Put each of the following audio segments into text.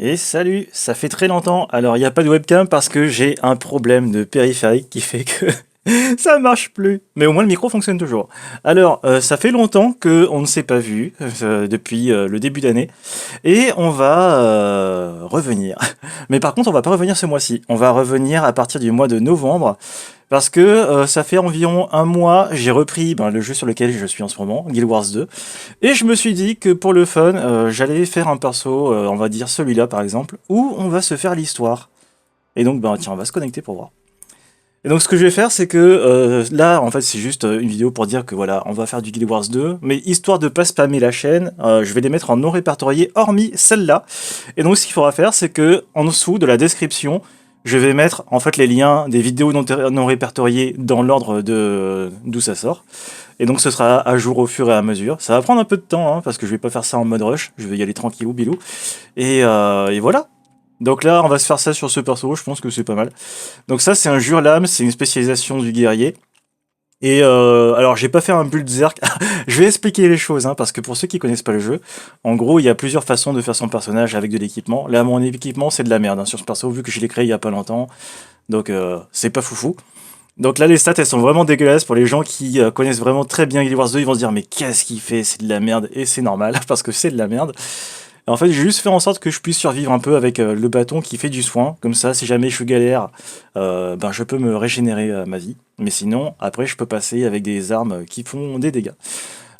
Et salut, ça fait très longtemps. Alors, il n'y a pas de webcam parce que j'ai un problème de périphérique qui fait que ça marche plus. Mais au moins, le micro fonctionne toujours. Alors, ça fait longtemps qu'on ne s'est pas vu, depuis le début d'année. Et on va revenir. Mais par contre, on va pas revenir ce mois-ci. On va revenir à partir du mois de novembre. Parce que ça fait environ un mois, j'ai repris le jeu sur lequel je suis en ce moment, Guild Wars 2. Et je me suis dit que pour le fun, j'allais faire un perso, on va dire celui-là par exemple, où on va se faire l'histoire. Et donc, tiens, on va se connecter pour voir. Et donc, ce que je vais faire, c'est que là, en fait, c'est juste une vidéo pour dire que voilà, on va faire du Guild Wars 2, mais histoire de pas spammer la chaîne, je vais les mettre en non répertorié, hormis celle-là. Et donc, ce qu'il faudra faire, c'est que en dessous de la description, je vais mettre en fait les liens des vidéos non répertoriées dans l'ordre de d'où ça sort. Et donc, ce sera à jour au fur et à mesure. Ça va prendre un peu de temps, hein, parce que je vais pas faire ça en mode rush. Je vais y aller tranquillou, bilou. Et voilà. Donc là, on va se faire ça sur ce perso, je pense que c'est pas mal. Donc ça, c'est un Jurlam, c'est une spécialisation du guerrier. Et alors, j'ai pas fait un build Zerk. Je vais expliquer les choses, hein, parce que pour ceux qui connaissent pas le jeu, en gros, il y a plusieurs façons de faire son personnage avec de l'équipement. Là, mon équipement, c'est de la merde, hein, sur ce perso, vu que je l'ai créé il y a pas longtemps. Donc, c'est pas foufou. Donc là, les stats, elles sont vraiment dégueulasses pour les gens qui connaissent vraiment très bien Guild Wars 2. Ils vont se dire, mais qu'est-ce qu'il fait? C'est de la merde. Et c'est normal, parce que c'est de la merde. En fait, j'ai juste fait en sorte que je puisse survivre un peu avec le bâton qui fait du soin. Comme ça, si jamais je suis galère, je peux me régénérer ma vie. Mais sinon, après, je peux passer avec des armes qui font des dégâts.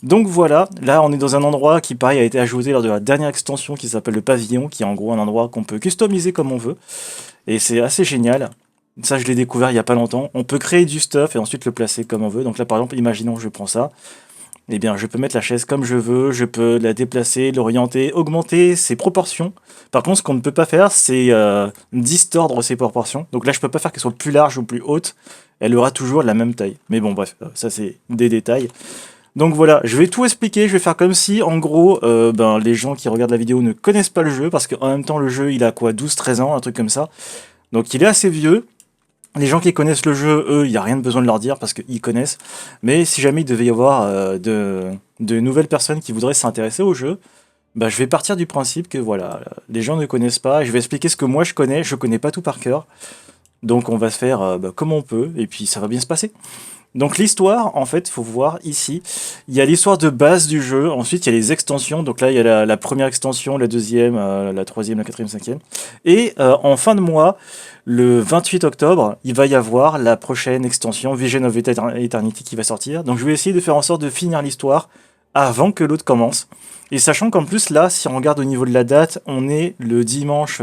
Donc voilà, là on est dans un endroit qui pareil a été ajouté lors de la dernière extension qui s'appelle le pavillon, qui est en gros un endroit qu'on peut customiser comme on veut. Et c'est assez génial. Ça je l'ai découvert il y a pas longtemps. On peut créer du stuff et ensuite le placer comme on veut. Donc là par exemple, imaginons que je prends ça. Eh bien, je peux mettre la chaise comme je veux, je peux la déplacer, l'orienter, augmenter ses proportions. Par contre, ce qu'on ne peut pas faire, c'est distordre ses proportions. Donc là, je peux pas faire qu'elle soit plus large ou plus haute. Elle aura toujours la même taille. Mais bon, bref, ça c'est des détails. Donc voilà, je vais tout expliquer. Je vais faire comme si, en gros, les gens qui regardent la vidéo ne connaissent pas le jeu. Parce qu'en même temps, le jeu, il a quoi, 12-13 ans, un truc comme ça. Donc il est assez vieux. Les gens qui connaissent le jeu, eux, il n'y a rien de besoin de leur dire parce qu'ils connaissent. Mais si jamais il devait y avoir de nouvelles personnes qui voudraient s'intéresser au jeu, je vais partir du principe que voilà, les gens ne connaissent pas. Je vais expliquer ce que moi je connais pas tout par cœur. Donc on va se faire comme on peut et puis ça va bien se passer. Donc l'histoire, en fait, faut voir ici, il y a l'histoire de base du jeu, ensuite il y a les extensions, donc là il y a la première extension, la deuxième, la troisième, la quatrième, cinquième, et en fin de mois, le 28 octobre, il va y avoir la prochaine extension, Vision of Eternity, qui va sortir, donc je vais essayer de faire en sorte de finir l'histoire avant que l'autre commence, et sachant qu'en plus là, si on regarde au niveau de la date, on est le dimanche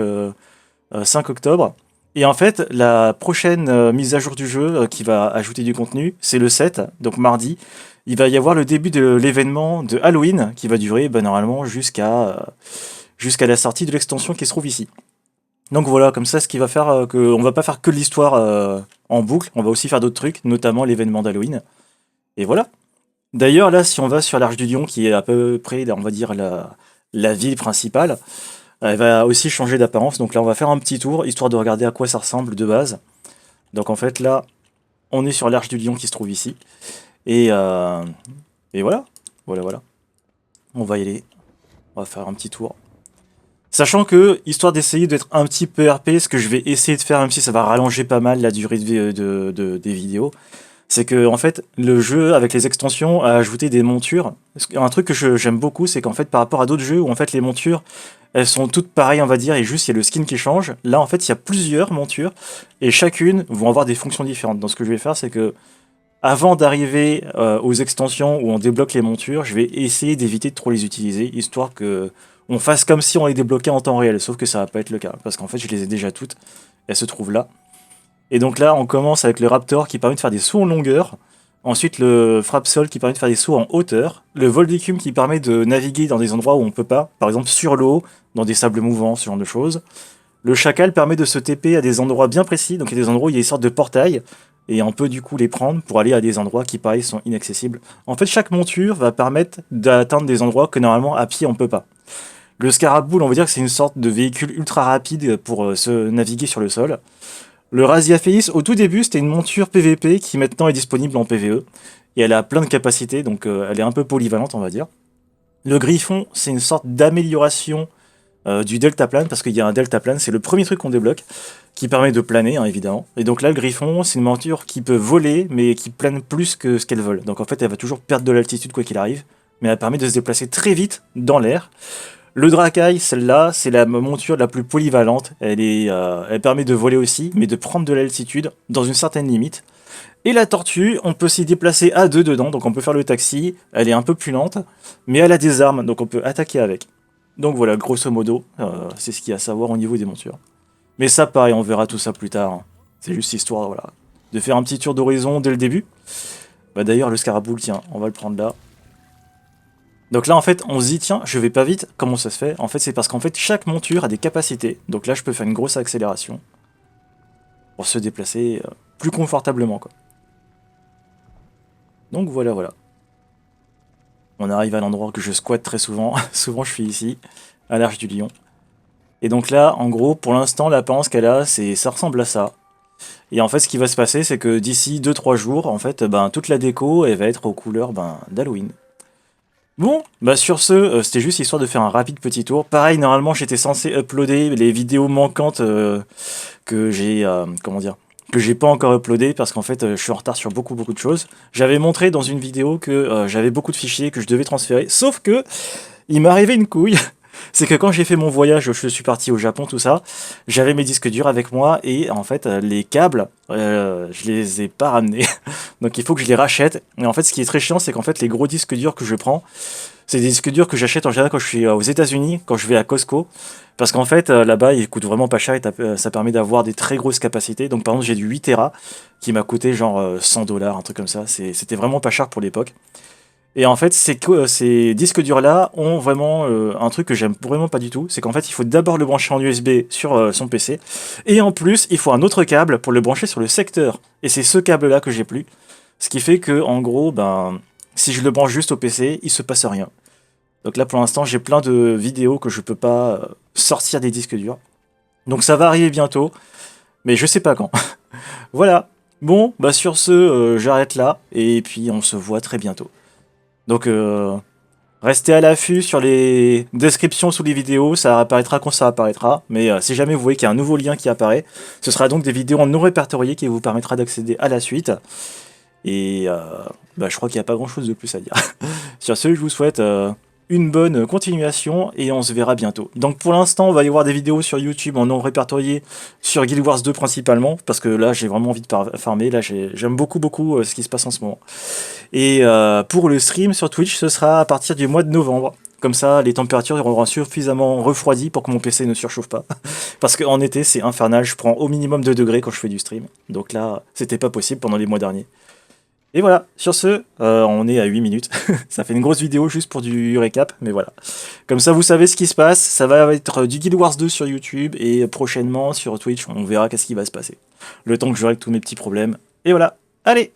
5 octobre, et en fait, la prochaine mise à jour du jeu qui va ajouter du contenu, c'est le 7, donc mardi. Il va y avoir le début de l'événement de Halloween qui va durer normalement jusqu'à la sortie de l'extension qui se trouve ici. Donc voilà, comme ça, ce qui va faire qu'on va pas faire que l'histoire en boucle, on va aussi faire d'autres trucs, notamment l'événement d'Halloween. Et voilà. D'ailleurs, là, si on va sur l'Arche du Lion, qui est à peu près, on va dire, la ville principale, elle va aussi changer d'apparence, donc là on va faire un petit tour, histoire de regarder à quoi ça ressemble de base. Donc en fait là, on est sur l'Arche du Lion qui se trouve ici. Et, euh, et voilà, voilà. On va y aller, on va faire un petit tour. Sachant que, histoire d'essayer d'être un petit peu RP, ce que je vais essayer de faire, même si ça va rallonger pas mal la durée des vidéos, c'est que en fait le jeu avec les extensions a ajouté des montures. Un truc que j'aime beaucoup, c'est qu'en fait par rapport à d'autres jeux où en fait les montures elles sont toutes pareilles on va dire et juste il y a le skin qui change. Là en fait il y a plusieurs montures et chacune vont avoir des fonctions différentes. Donc ce que je vais faire c'est que avant d'arriver aux extensions où on débloque les montures, je vais essayer d'éviter de trop les utiliser histoire que on fasse comme si on les débloquait en temps réel. Sauf que ça va pas être le cas parce qu'en fait je les ai déjà toutes. Elles se trouvent là. Et donc là, on commence avec le Raptor qui permet de faire des sauts en longueur. Ensuite, le Frappe-Sol qui permet de faire des sauts en hauteur. Le Vol d'écume qui permet de naviguer dans des endroits où on peut pas. Par exemple, sur l'eau, dans des sables mouvants, ce genre de choses. Le Chacal permet de se TP à des endroits bien précis. Donc, il y a des endroits où il y a des sortes de portails. Et on peut du coup les prendre pour aller à des endroits qui, pareil, sont inaccessibles. En fait, chaque monture va permettre d'atteindre des endroits que normalement, à pied, on peut pas. Le Scaraboule, on va dire que c'est une sorte de véhicule ultra rapide pour se naviguer sur le sol. Le Razia-Féis, au tout début, c'était une monture PVP qui maintenant est disponible en PVE. Et elle a plein de capacités, donc elle est un peu polyvalente, on va dire. Le Griffon, c'est une sorte d'amélioration du deltaplane, parce qu'il y a un deltaplane, c'est le premier truc qu'on débloque, qui permet de planer, hein, évidemment. Et donc là, le Griffon, c'est une monture qui peut voler, mais qui plane plus que ce qu'elle vole. Donc en fait, elle va toujours perdre de l'altitude quoi qu'il arrive, mais elle permet de se déplacer très vite dans l'air. Le Dracaille, celle-là, c'est la monture la plus polyvalente. Elle permet de voler aussi, mais de prendre de l'altitude dans une certaine limite. Et la tortue, on peut s'y déplacer à deux dedans, donc on peut faire le taxi. Elle est un peu plus lente, mais elle a des armes, donc on peut attaquer avec. Donc voilà, grosso modo, c'est ce qu'il y a à savoir au niveau des montures. Mais ça, pareil, on verra tout ça plus tard, hein. C'est juste histoire, voilà, de faire un petit tour d'horizon dès le début. Bah d'ailleurs, le Scaraboule, tiens, on va le prendre là. Donc là, en fait, on se dit, tiens, je vais pas vite. Comment ça se fait? En fait, c'est parce qu'en fait, chaque monture a des capacités. Donc là, je peux faire une grosse accélération pour se déplacer plus confortablement, quoi. Donc voilà, voilà. On arrive à l'endroit que je squatte très souvent. Souvent, je suis ici, à l'Arche du Lion. Et donc là, en gros, pour l'instant, l'apparence qu'elle a, ça ressemble à ça. Et en fait, ce qui va se passer, c'est que d'ici 2-3 jours, en fait, ben, toute la déco, elle va être aux couleurs d'Halloween. Bon, bah sur ce, c'était juste histoire de faire un rapide petit tour. Pareil, normalement, j'étais censé uploader les vidéos manquantes que j'ai, comment dire, que j'ai pas encore uploadé parce qu'en fait, je suis en retard sur beaucoup de choses. J'avais montré dans une vidéo que j'avais beaucoup de fichiers que je devais transférer, sauf que il m'est arrivé une couille. C'est que quand j'ai fait mon voyage, je suis parti au Japon, tout ça, j'avais mes disques durs avec moi et en fait, les câbles, je les ai pas ramenés. Donc il faut que je les rachète. Et en fait, ce qui est très chiant, c'est qu'en fait, les gros disques durs que je prends, c'est des disques durs que j'achète en général quand je suis aux États-Unis, quand je vais à Costco. Parce qu'en fait, là-bas, ils coûtent vraiment pas cher et ça permet d'avoir des très grosses capacités. Donc par exemple, j'ai du 8 Tera qui m'a coûté genre 100 dollars, un truc comme ça. C'était vraiment pas cher pour l'époque. Et en fait, ces disques durs-là ont vraiment un truc que j'aime vraiment pas du tout. C'est qu'en fait, il faut d'abord le brancher en USB sur son PC. Et en plus, il faut un autre câble pour le brancher sur le secteur. Et c'est ce câble-là que j'ai plus. Ce qui fait que, en gros, ben, si je le branche juste au PC, il se passe rien. Donc là, pour l'instant, j'ai plein de vidéos que je peux pas sortir des disques durs. Donc ça va arriver bientôt, mais je sais pas quand. Voilà. Bon, bah sur ce, j'arrête là. Et puis, on se voit très bientôt. Donc, restez à l'affût sur les descriptions sous les vidéos, ça apparaîtra quand ça apparaîtra. Mais si jamais vous voyez qu'il y a un nouveau lien qui apparaît, ce sera donc des vidéos non répertoriées qui vous permettra d'accéder à la suite. Et bah, je crois qu'il n'y a pas grand chose de plus à dire. Sur ce, je vous souhaite une bonne continuation et on se verra bientôt. Donc pour l'instant, on va y voir des vidéos sur YouTube en non répertorié sur Guild Wars 2 principalement, parce que là j'ai vraiment envie de farmer, là j'aime beaucoup ce qui se passe en ce moment. Et pour le stream sur Twitch, ce sera à partir du mois de novembre. Comme ça, les températures auront suffisamment refroidi pour que mon PC ne surchauffe pas. Parce qu'en été, c'est infernal, je prends au minimum 2 degrés quand je fais du stream. Donc là, c'était pas possible pendant les mois derniers. Et voilà, sur ce, on est à 8 minutes. Ça fait une grosse vidéo juste pour du récap, mais voilà. Comme ça, vous savez ce qui se passe. Ça va être du Guild Wars 2 sur YouTube et prochainement sur Twitch, on verra qu'est-ce qui va se passer. Le temps que je règle tous mes petits problèmes. Et voilà, allez!